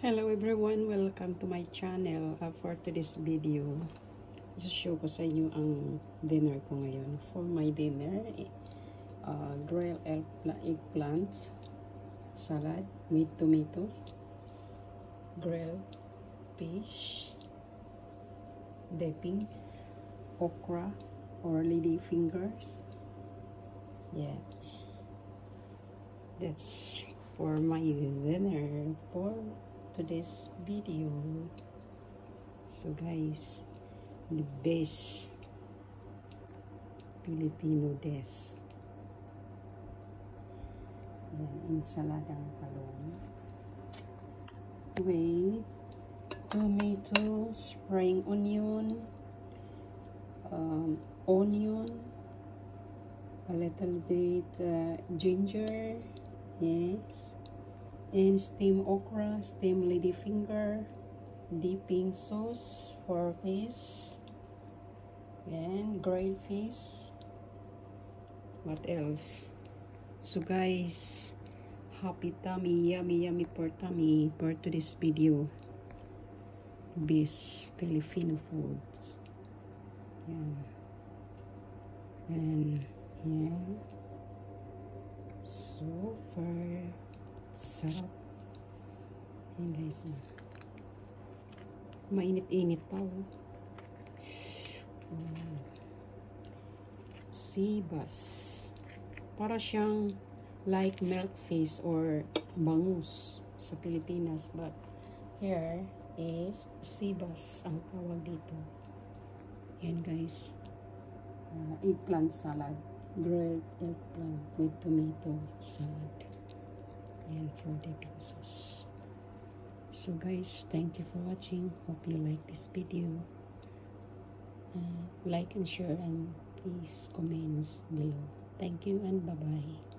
Hello everyone, welcome to my channel. For today's video, show ko sa inyo ang dinner ko ngayon. For my dinner, grilled eggplants, salad with tomatoes, grilled fish, dipping, okra or lady fingers. Yeah, that's for my dinner for today's video. So guys, the best Filipino dish. Yan, ensaladang talong with tomato, spring onion, onion, a little bit ginger, yes, and steamed okra, steamed ladyfinger, dipping sauce for fish, and grilled fish. What else? So guys, happy tummy, yummy for tummy for today's video. Best Filipino foods. Yeah. And yeah, so far sarap. Ayan guys, mainit-init pa Sibas, para siyang like milk fish or bangus sa Pilipinas, but here is sibas ang tawag dito. Ayan guys, eggplant salad, grilled eggplant with tomato salad, and for dipping sauce. So guys, thank you for watching. Hope you like this video. Like and share, and please comments below. Thank you and bye bye.